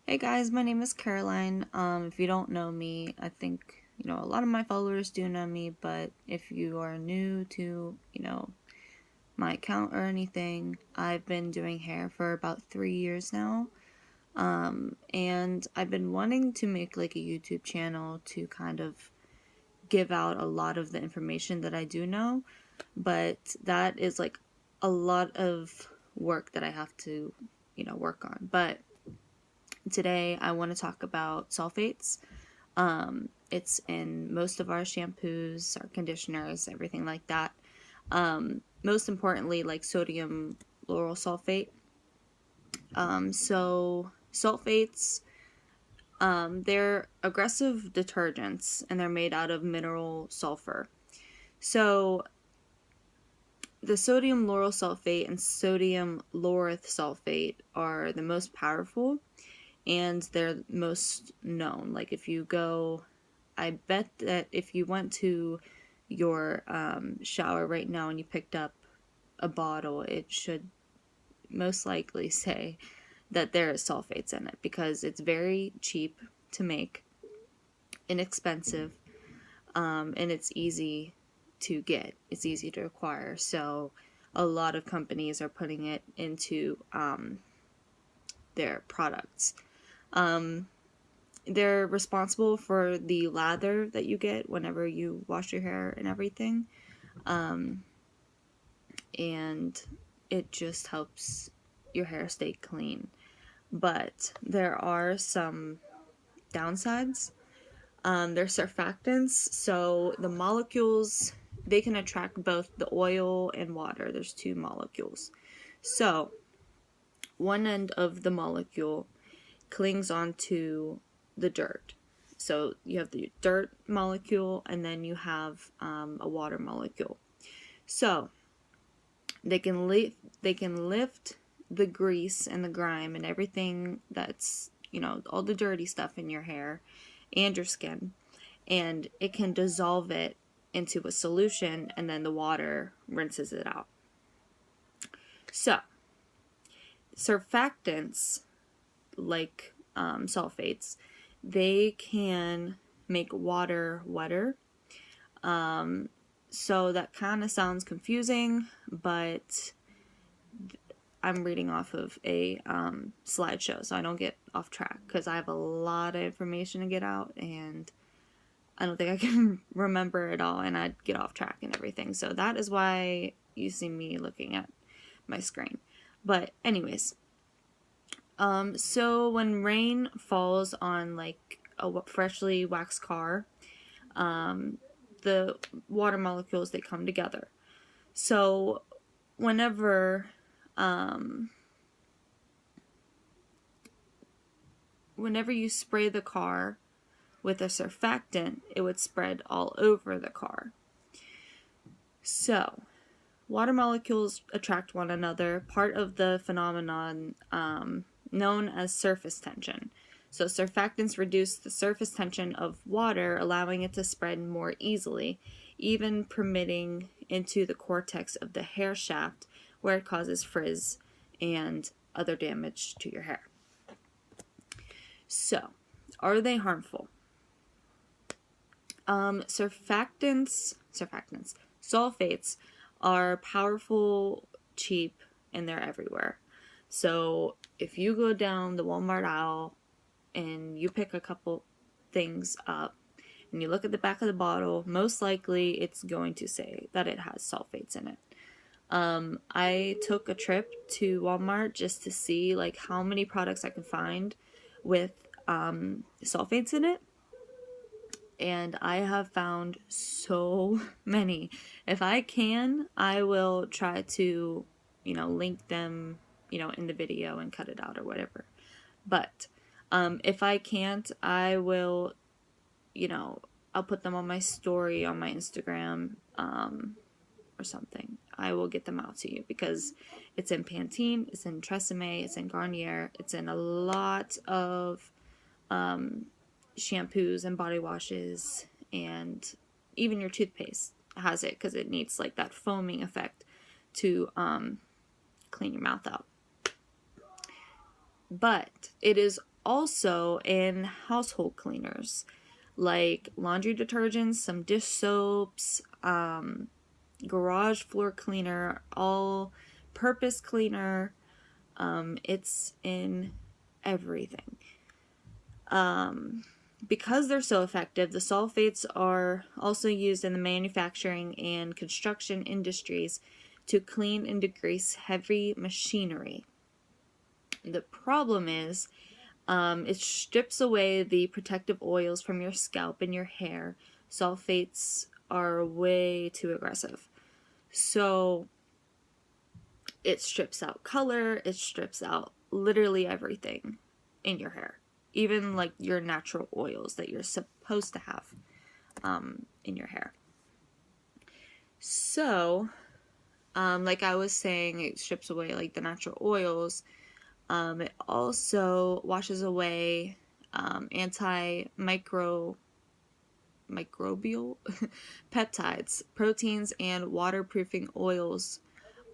Hey guys, my name is Caroline. If you don't know me, I think, a lot of my followers do know me, but if you are new to, my account or anything, I've been doing hair for about 3 years now. And I've been wanting to make like a YouTube channel to kind of give out a lot of the information that I do know, but that is like a lot of work that I have to, work on. But today I want to talk about sulfates. It's in most of our shampoos, our conditioners, everything like that. Most importantly, like sodium lauryl sulfate. So sulfates, they're aggressive detergents and they're made out of mineral sulfur. So the sodium lauryl sulfate and sodium laureth sulfate are the most powerful and they're most known. Like if you go, I bet that if you went to your shower right now and you picked up a bottle, it should most likely say that there is sulfates in it because it's very cheap to make, inexpensive, and it's easy to get. It's easy to acquire. So a lot of companies are putting it into their products. They're responsible for the lather that you get whenever you wash your hair and everything. And it just helps your hair stay clean. But there are some downsides. They're surfactants, so the molecules, they can attract both the oil and water. There's two molecules. So one end of the molecule clings onto the dirt. So you have the dirt molecule and then you have a water molecule. So they can lift the grease and the grime and everything that's, all the dirty stuff in your hair and your skin, and it can dissolve it into a solution and then the water rinses it out. So surfactants like sulfates, they can make water wetter. So that kind of sounds confusing, but I'm reading off of a slideshow, so I don't get off track because I have a lot of information to get out and I don't think I can remember it all and I'd get off track and everything. So that is why you see me looking at my screen. But anyways, so when rain falls on like a freshly waxed car, the water molecules, they come together. So whenever you spray the car with a surfactant, it would spread all over the car. So water molecules attract one another, part of the phenomenon known as surface tension. So surfactants reduce the surface tension of water, allowing it to spread more easily, even permitting into the cortex of the hair shaft, where it causes frizz and other damage to your hair. So, are they harmful? Sulfates are powerful, cheap, and they're everywhere. So if you go down the Walmart aisle and you pick a couple things up and you look at the back of the bottle, most likely it's going to say that it has sulfates in it. I took a trip to Walmart just to see like how many products I could find with sulfates in it. And I have found so many. If I can, I will try to, link them, in the video and cut it out or whatever. But if I can't, I will, I'll put them on my story on my Instagram or something. I will get them out to you because it's in Pantene, it's in Tresemme, it's in Garnier, it's in a lot of shampoos and body washes, and even your toothpaste has it because it needs like that foaming effect to clean your mouth out. But it is also in household cleaners like laundry detergents, some dish soaps, garage floor cleaner, all purpose cleaner. It's in everything. Because they're so effective, the sulfates are also used in the manufacturing and construction industries to clean and degrease heavy machinery. The problem is, it strips away the protective oils from your scalp and your hair. Sulfates are way too aggressive. So it strips out color, it strips out literally everything in your hair. Even like your natural oils that you're supposed to have in your hair. So, like I was saying, it strips away like the natural oils. It also washes away microbial peptides, proteins, and waterproofing oils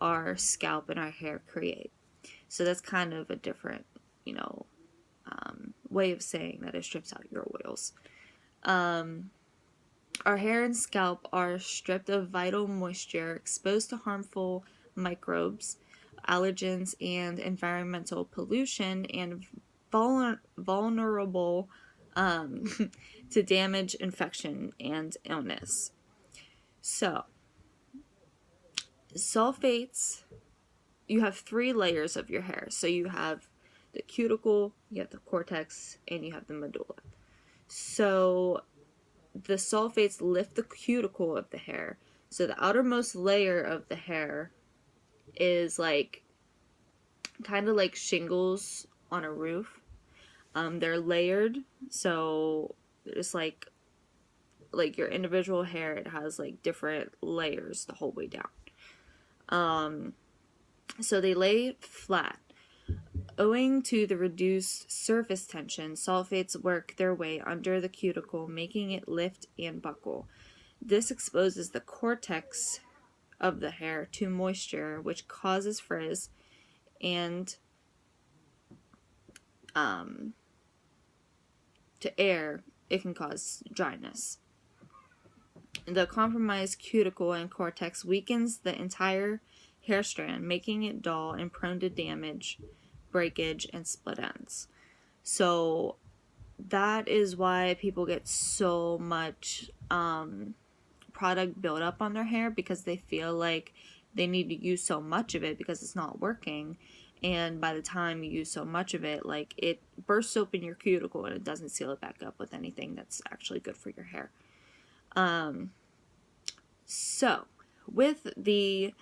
our scalp and our hair create. So that's kind of a different, way of saying that it strips out your oils. Our hair and scalp are stripped of vital moisture, exposed to harmful microbes, allergens, and environmental pollution, and vulnerable to damage, infection, and illness. So, sulfates, you have 3 layers of your hair. So you have the cuticle, you have the cortex, and you have the medulla. So the sulfates lift the cuticle of the hair. So the outermost layer of the hair is like kind of like shingles on a roof. They're layered, so it's like your individual hair, it has like different layers the whole way down. So they lay flat. Owing to the reduced surface tension, sulfates work their way under the cuticle, making it lift and buckle. This exposes the cortex of the hair to moisture, which causes frizz, and to air, it can cause dryness. The compromised cuticle and cortex weakens the entire hair strand, making it dull and prone to damage, breakage, and split ends. So that is why people get so much product buildup on their hair, because they feel like they need to use so much of it because it's not working. And by the time you use so much of it, like, it bursts open your cuticle and it doesn't seal it back up with anything that's actually good for your hair. So with the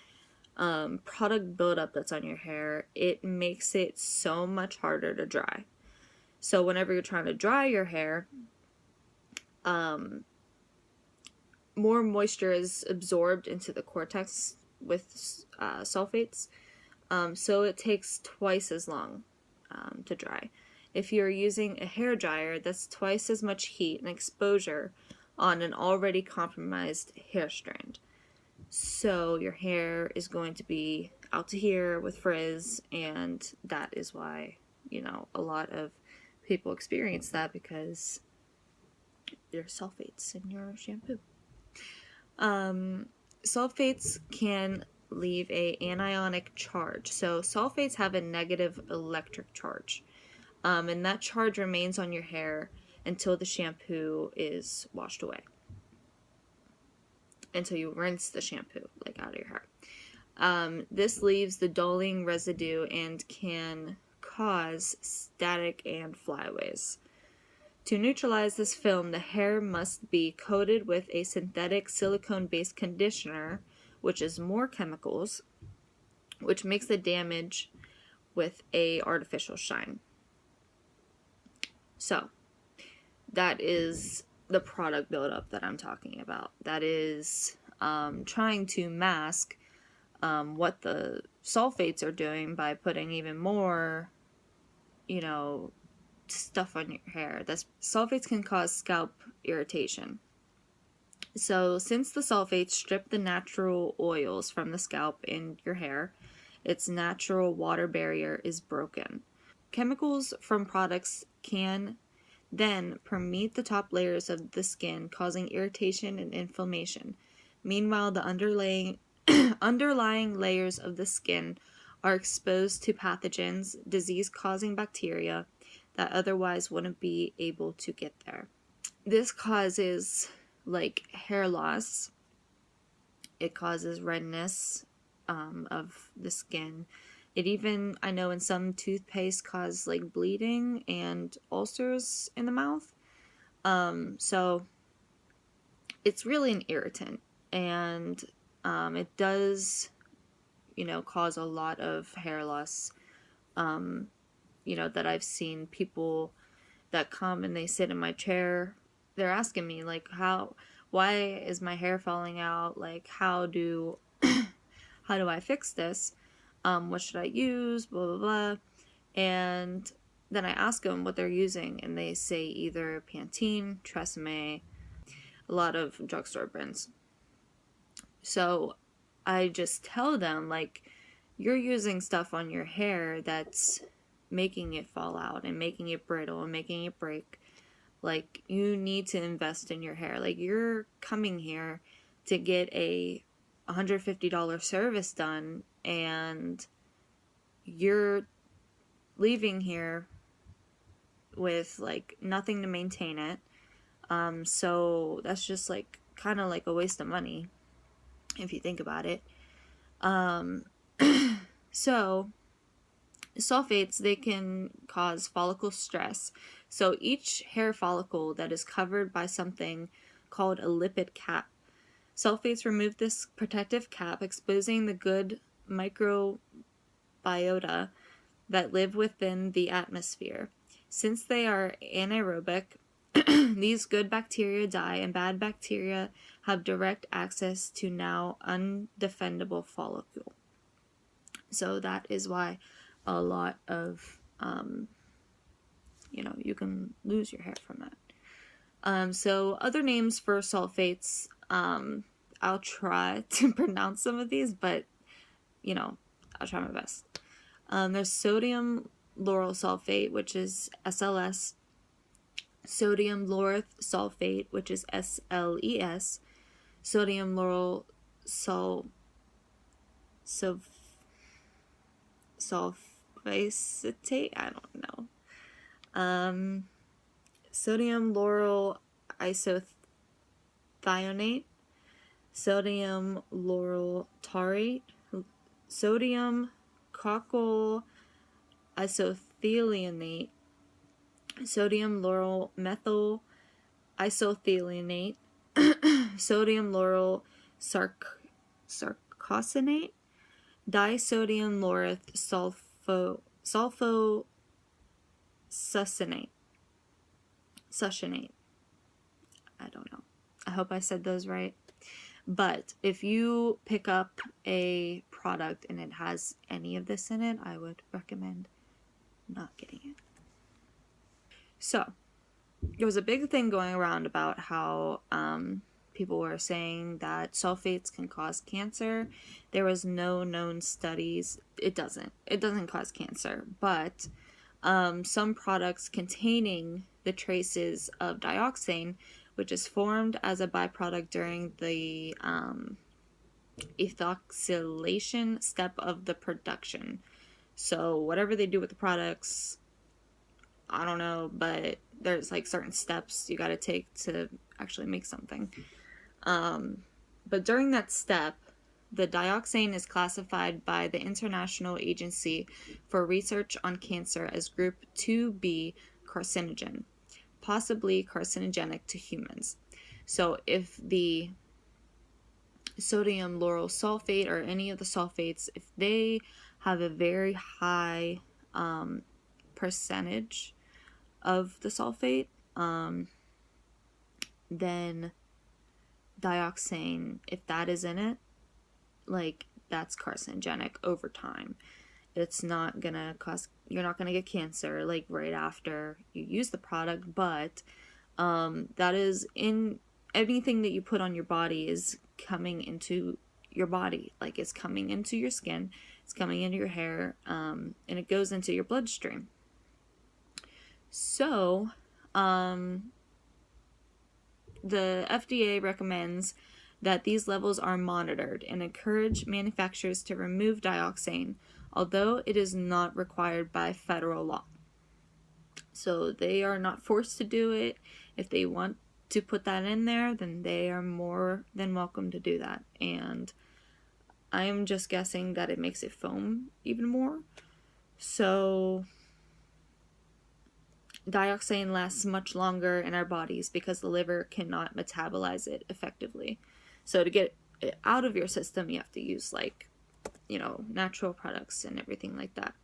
product buildup that's on your hair, it makes it so much harder to dry. So whenever you're trying to dry your hair, more moisture is absorbed into the cortex with sulfates. So it takes twice as long to dry. If you're using a hair dryer, that's twice as much heat and exposure on an already compromised hair strand. So your hair is going to be out to here with frizz, and that is why, a lot of people experience that, because there's sulfates in your shampoo. Sulfates can leave a anionic charge. So sulfates have a negative electric charge. And that charge remains on your hair until the shampoo is washed away. Until you rinse the shampoo, out of your hair. This leaves the dulling residue and can cause static and flyaways. To neutralize this film, the hair must be coated with a synthetic silicone-based conditioner, which is more chemicals, which makes the damage with a artificial shine. So, that is the product buildup that I'm talking about. That is trying to mask what the sulfates are doing by putting even more, stuff on your hair. Sulfates can cause scalp irritation. So since the sulfates strip the natural oils from the scalp and your hair, its natural water barrier is broken. chemicals from products can then permeate the top layers of the skin, causing irritation and inflammation. Meanwhile, the underlying layers of the skin are exposed to pathogens, disease-causing bacteria that otherwise wouldn't be able to get there. This causes like hair loss. It causes redness of the skin. It even, I know in some toothpaste, cause like bleeding and ulcers in the mouth. So it's really an irritant, and it does, cause a lot of hair loss. That I've seen people that come and they sit in my chair. They're asking me like, why is my hair falling out? Like, how do I fix this? What should I use? Blah, blah, blah. And then I ask them what they're using, and they say either Pantene, Tresemme, a lot of drugstore brands. So I just tell them, like, you're using stuff on your hair that's making it fall out and making it brittle and making it break. Like, you need to invest in your hair. Like, you're coming here to get a $150 service done, and you're leaving here with like nothing to maintain it. So that's just like kind of like a waste of money if you think about it. So sulfates, they can cause follicle stress. So each hair follicle that is covered by something called a lipid cap. Sulfates remove this protective cap, exposing the good microbiota that live within the atmosphere. Since they are anaerobic, these good bacteria die, and bad bacteria have direct access to now undefendable follicle. So that is why a lot of, you can lose your hair from that. So other names for sulfates, I'll try to pronounce some of these, but, I'll try my best. There's sodium lauryl sulfate, which is SLS, sodium lauryl sulfate, which is SLES, sodium lauryl sulfacetate, I don't know. Sodium lauryl isothionate, sodium lauryl taurate, sodium cocoyl isothionate, sodium lauryl methyl isothionate, sodium lauryl sarcosinate, disodium lauryl sulfosuccinate. I don't know. I hope I said those right. But if you pick up a product and it has any of this in it, I would recommend not getting it. So, there was a big thing going around about how people were saying that sulfates can cause cancer. There was no known studies. It doesn't cause cancer, but some products containing the traces of dioxane, which is formed as a byproduct during the ethoxylation step of the production. So whatever they do with the products, I don't know, but there's like certain steps you got to take to actually make something. But during that step, the dioxane is classified by the International Agency for Research on Cancer as Group 2B carcinogen, possibly carcinogenic to humans. So if the sodium lauryl sulfate or any of the sulfates, if they have a very high percentage of the sulfate, then dioxane, if that is in it, like, that's carcinogenic over time. It's not gonna cause, you're not gonna get cancer like right after you use the product, but that is in anything that you put on your body is coming into your body. Like, it's coming into your skin, it's coming into your hair, and it goes into your bloodstream. So, the FDA recommends that these levels are monitored and encourage manufacturers to remove dioxane, although it is not required by federal law. So they are not forced to do it. If they want to put that in there, then they are more than welcome to do that. And I am just guessing that it makes it foam even more. So dioxane lasts much longer in our bodies because the liver cannot metabolize it effectively. So to get it out of your system, you have to use natural products and everything like that.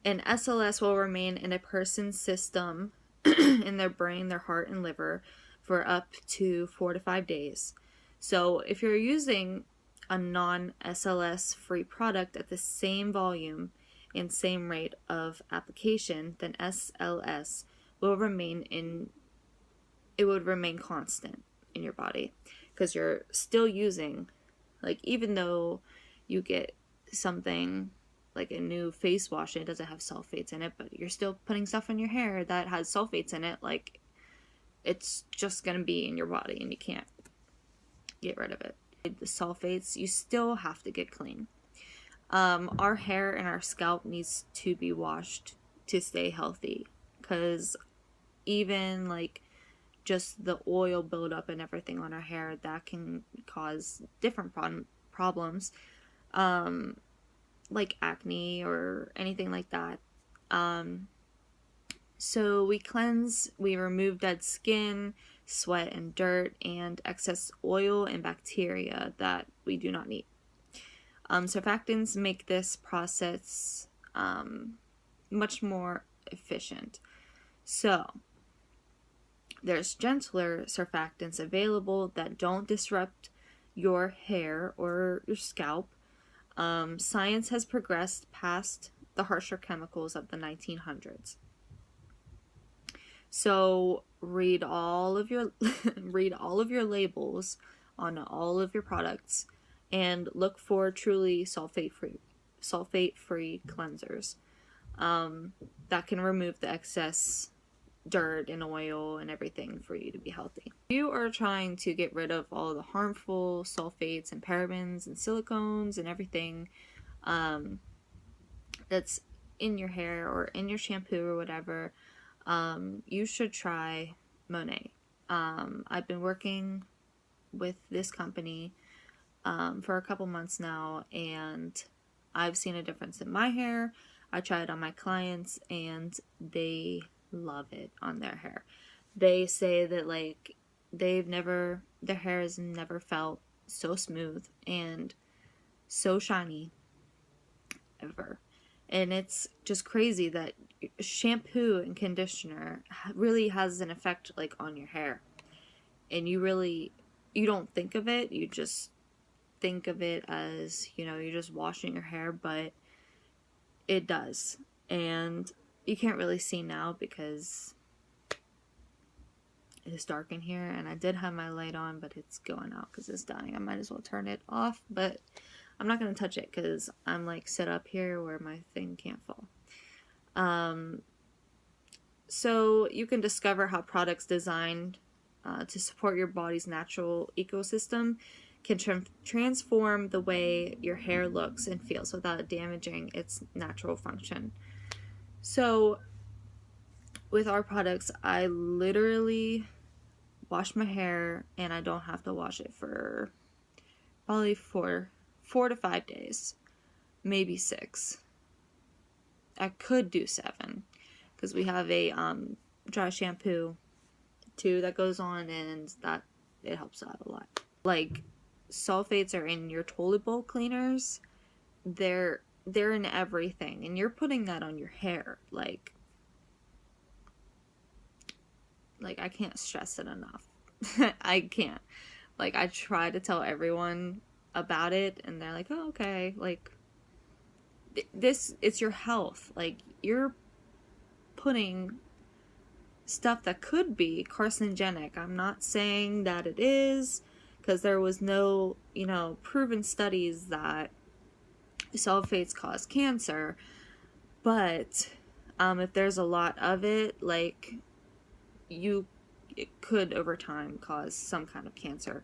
And SLS will remain in a person's system, in their brain, their heart, and liver for up to 4 to 5 days. So if you're using a non-SLS free product at the same volume and same rate of application, then SLS will remain constant in your body, because you're still using, even though you get something like a new face wash and it doesn't have sulfates in it, but you're still putting stuff in your hair that has sulfates in it, it's just gonna be in your body and you can't get rid of it. The sulfates, you still have to get clean. Our hair and our scalp needs to be washed to stay healthy, because even just the oil buildup and everything on our hair, that can cause different problems, like acne or anything like that. So we cleanse, we remove dead skin, sweat and dirt, and excess oil and bacteria that we do not need. Surfactants make this process much more efficient. So there's gentler surfactants available that don't disrupt your hair or your scalp. Science has progressed past the harsher chemicals of the 1900s. So read all of your labels on all of your products, and look for truly sulfate-free cleansers that can remove the excess dirt and oil and everything for you to be healthy. If you are trying to get rid of all the harmful sulfates and parabens and silicones and everything that's in your hair or in your shampoo or whatever, you should try Monet. I've been working with this company for a couple months now, and I've seen a difference in my hair. I try it on my clients, and they love it on their hair. They say that their hair has never felt so smooth and so shiny ever. And it's just crazy that shampoo and conditioner really has an effect on your hair, and you don't think of it. You just think of it as you're just washing your hair, but it does. And you can't really see now because it's dark in here, and I did have my light on, but it's going out because it's dying. I might as well turn it off, but I'm not going to touch it because I'm set up here where my thing can't fall. So you can discover how products designed to support your body's natural ecosystem can transform the way your hair looks and feels without damaging its natural function. So with our products, I literally wash my hair, and I don't have to wash it for probably 4 to 5 days, maybe 6. I could do 7 because we have a dry shampoo too that goes on, and that it helps out a lot. Sulfates are in your toilet bowl cleaners. They're in everything, and you're putting that on your hair. I can't stress it enough. I can't. I try to tell everyone about it, and they're like, oh, okay. It's your health. You're putting stuff that could be carcinogenic. I'm not saying that it is, because there was no, proven studies that sulfates cause cancer, but If there's a lot of it, like, it could over time cause some kind of cancer.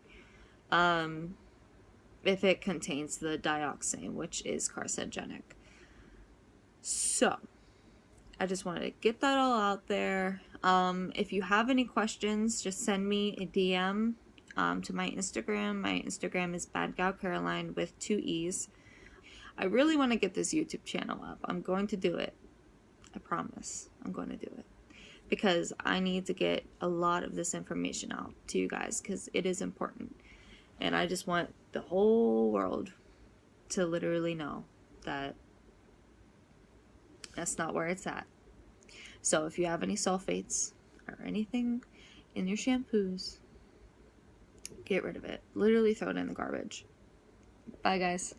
If it contains the dioxane, which is carcinogenic. So, I just wanted to get that all out there. If you have any questions, just send me a DM to my Instagram. My Instagram is badgalcaroline with 2 E's. I really want to get this YouTube channel up. I'm going to do it. I promise. I'm going to do it. Because I need to get a lot of this information out to you guys because it is important. And I just want the whole world to literally know that that's not where it's at. So if you have any sulfates or anything in your shampoos, get rid of it. Literally throw it in the garbage. Bye, guys.